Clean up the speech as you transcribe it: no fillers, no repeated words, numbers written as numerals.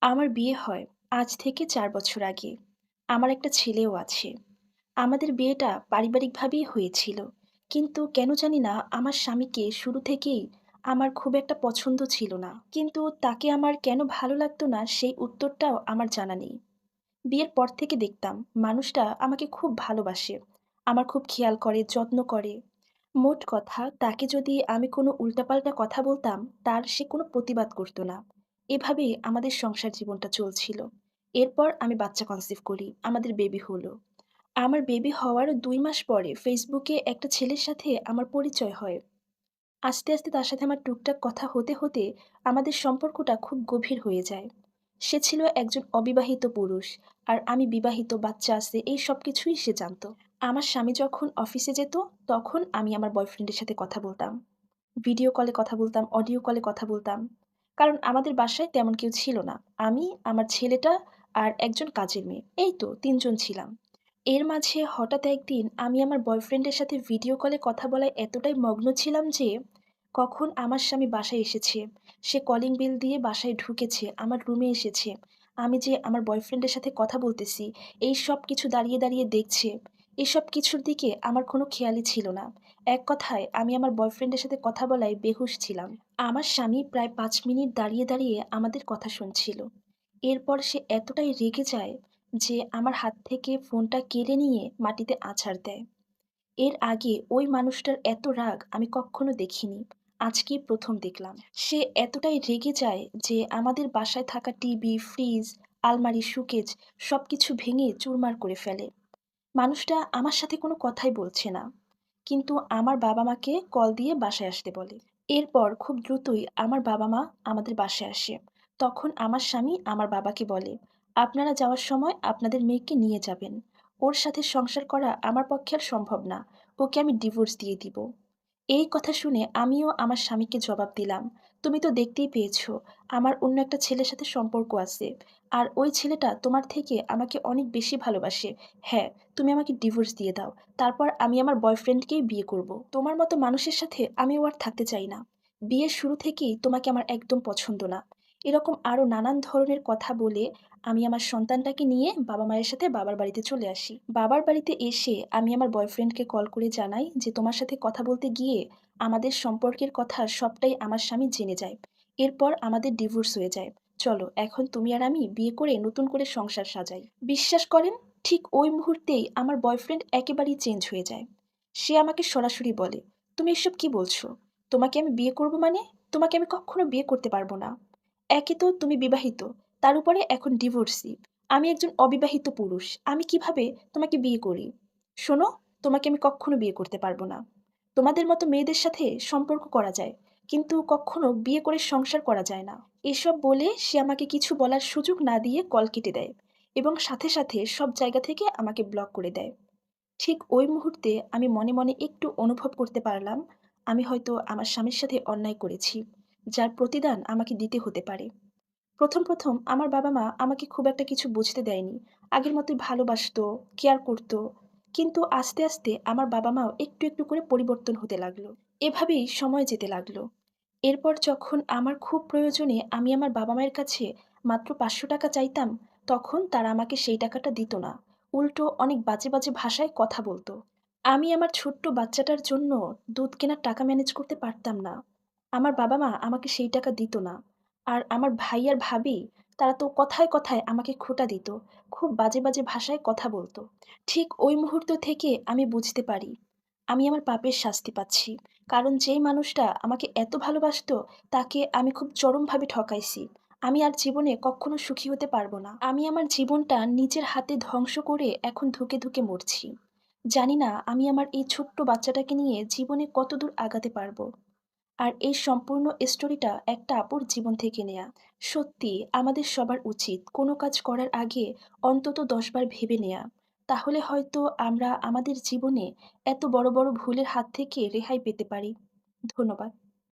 আমার বিয়ে হয় আজ থেকে ৪ বছর আগে। আমার একটা ছেলেও আছে। আমাদের বিয়েটা পারিবারিকভাবেই হয়েছিল। কিন্তু কেন জানি না আমার স্বামীকে শুরু থেকেই আমার খুব একটা পছন্দ ছিল না। কিন্তু তাকে আমার কেন ভালো লাগতো না সেই উত্তরটাও আমার জানা নেই। বিয়ের পর থেকে দেখতাম মানুষটা আমাকে খুব ভালোবাসে। আমার খুব খেয়াল করে, যত্ন করে। মোট কথা তাকে যদি আমি কোনো উল্টাপাল্টা কথা বলতাম, তার সে কোনো প্রতিবাদ করত না। এভাবেই আমাদের সংসার জীবনটা চলছিল। এরপর আমি বাচ্চা কনসিভ করি। আমাদের বেবি হলো। আমার বেবি হওয়ার ২ মাস পরে ফেসবুকে একটা ছেলের সাথে আমার পরিচয় হয়। আস্তে, আস্তে তার সাথে আমার টুকটাক কথা হতে, হতে আমাদের সম্পর্কটা খুব গভীর হয়ে যায়। সে ছিল একজন অবিবাহিত পুরুষ, আর আমি বিবাহিত, বাচ্চা আছে, এই সবকিছুই সে জানত। আমার স্বামী যখন অফিসে যেত, তখন আমি আমার বয়ফ্রেন্ডের সাথে কথা বলতাম। ভিডিও কলে কথা বলতাম, অডিও কলে কথা বলতাম। কারণ আমাদের বাসায় তেমন কেউ ছিল না। আমি, আমার ছেলেটা আর একজন কাজের মেয়ে। এই তো ৩ জন ছিলাম। এর মাঝে হঠাৎ একদিন আমি আমার বয়ফ্রেন্ডের সাথে ভিডিও কলে কথা বলায় এতটাই মগ্ন ছিলাম যে, কখন আমার স্বামী বাসায় এসেছে, সে কলিং বেল দিয়ে বাসায় ঢুকেছে, আমার রুমে এসেছে, আমি যে আমার বয়ফ্রেন্ডের সাথে কথা বলতেছি, এই সব কিছু দাঁড়িয়ে, দাঁড়িয়ে দেখছে, এসব কিছুর দিকে আমার কোনো খেয়ালই ছিল না। এক কথায় আমি আমার বয়ফ্রেন্ডের সাথে কথা বলায় বেহুঁশ ছিলাম। আমার স্বামী প্রায় ৫ মিনিট দাঁড়িয়ে, দাঁড়িয়ে আমাদের কথা শুনছিল। এরপর সে এতটাই রেগে যায় যে আমার হাত থেকে ফোনটা কেড়ে নিয়ে মাটিতে আছাড় দেয়। এর আগে ওই মানুষটার এত রাগ আমি কক্ষনো দেখিনি। আজকেই ১ম দেখলাম। সে এতটাই রেগে যায় যে আমাদের বাসায় থাকা টিভি, ফ্রিজ, আলমারি, শোকেজ সবকিছু ভেঙে চুরমার করে ফেলে। মানুষটা আমার সাথে কোনো কথাই বলছে না। কিন্তু আমার বাবা-মাকে কল দিয়ে বাসায় আসতে বলে। এরপর খুব দ্রুতই আমার বাবা-মা আমাদের বাসায় আসে। তখন আমার স্বামী আমার বাবাকে বলে, "আপনারা যাওয়ার সময় আপনাদের মেয়েকে নিয়ে যাবেন। ওর সাথে সংসার করা আমার পক্ষে আর সম্ভব না। ওকে আমি ডিভোর্স দিয়ে দিব।" এই কথা শুনে আমিও আমার স্বামীকে জবাব দিলাম, "তুমি তো দেখতেই পেয়েছো, আমার অন্য একটা ছেলের সাথে সম্পর্ক আছে। আর ওই ছেলেটা তোমার থেকে আমাকে অনেক বেশি ভালোবাসে। হ্যাঁ, তুমি আমাকে ডিভোর্স দিয়ে দাও। তারপর আমি আমার বয়ফ্রেন্ডকেই বিয়ে করব। তোমার মতো মানুষের সাথে আমিও আর থাকতে চাই না। বিয়ের শুরু থেকেই তোমাকে আমার একদম পছন্দ না।" এরকম আরো নানান ধরনের কথা বলে আমি আমার সন্তানটাকে নিয়ে বাবা-মায়ের সাথে বাবার বাড়িতে চলে আসি। বাবার বাড়িতে এসে আমি আমার বয়ফ্রেন্ডকে কল করে জানাই যে, "তোমার সাথে কথা বলতে গিয়ে আমাদের সম্পর্কের কথা সবটাই আমার স্বামী জেনে যায়। এরপর আমাদের ডিভোর্স হয়ে যায়। চলো এখন তুমি আর আমি বিয়ে করে নতুন করে সংসার সাজাই।" বিশ্বাস করেন, ঠিক ওই মুহূর্তেই আমার বয়ফ্রেন্ড একেবারেই চেঞ্জ হয়ে যায়। সে আমাকে সরাসরি বলে, "তুমি এসব কি বলছো? তোমাকে আমি বিয়ে করব মানে? তোমাকে আমি কক্ষনো বিয়ে করতে পারব না। একে তো তুমি বিবাহিত, তার উপরে এখন ডিভোর্সি। আমি একজন অবিবাহিত পুরুষ। আমি কিভাবে তোমাকে বিয়ে করি? শোনো, তোমাকে আমি কক্ষনো বিয়ে করতে পারব না। তোমাদের মতো মেয়েদের সাথে সম্পর্ক করা যায়, কিন্তু কক্ষনো বিয়ে করে সংসার করা যায় না।" এসব বলে সে আমাকে কিছু বলার সুযোগ না দিয়ে কল কেটে দেয় এবং সাথে, সাথে সব জায়গা থেকে আমাকে ব্লক করে দেয়। ঠিক ওই মুহূর্তে আমি মনে, মনে একটু অনুভব করতে পারলাম, আমি হয়তো আমার স্বামীর সাথে অন্যায় করেছি, যার প্রতিদান আমাকে দিতে হতে পারে। ১ম আমার বাবা-মা আমাকে খুব একটা কিছু বুঝতে দেয়নি। আগের মতোই ভালোবাসতো, কেয়ার করতো। কিন্তু আস্তে, আস্তে আমার বাবা-মাও একটু, একটু করে পরিবর্তন হতে লাগলো। এভাবেই সময় যেতে লাগলো। এরপর যখন আমার খুব প্রয়োজনে আমি আমার বাবা-মায়ের কাছে মাত্র ৳৫০০ চাইতাম, তখন তারা আমাকে সেই টাকাটা দিত না। উল্টো অনেক বাজে, বাজে ভাষায় কথা বলত। আমি আমার ছোট্ট বাচ্চাটার জন্য দুধ কেনার টাকা ম্যানেজ করতে পারতাম না। আমার বাবা-মা আমাকে সেই টাকা দিত না। আর আমার ভাই আর ভাবি, তারা তো কথায়, কথায় আমাকে খোঁটা দিত। খুব বাজে, বাজে ভাষায় কথা বলত। ঠিক ওই মুহূর্ত থেকে আমি বুঝতে পারি, আমি আমার পাপের শাস্তি পাচ্ছি। কারণ যেই মানুষটা আমাকে এত ভালোবাসতো, তাকে আমি খুব চরমভাবে ঠকাইছি। আমি আর জীবনে কখনো সুখী হতে পারব না। আমি আমার জীবনটা নিজের হাতে ধ্বংস করে এখন ধুঁকে, ধুঁকে মরছি। জানি না আমি আমার এই ছোট্ট বাচ্চাটাকে নিয়ে জীবনে কতদূর আগাতে পারবো। আর এই সম্পূর্ণ স্টোরিটা একটা আপুর জীবন থেকে নেয়া। সত্যি আমাদের সবার উচিত কোনো কাজ করার আগে অন্তত ১০ বার ভেবে নেয়া। তাহলে হয়তো আমরা আমাদের জীবনে এত বড়, বড় ভুলের হাত থেকে রেহাই পেতে পারি। ধন্যবাদ।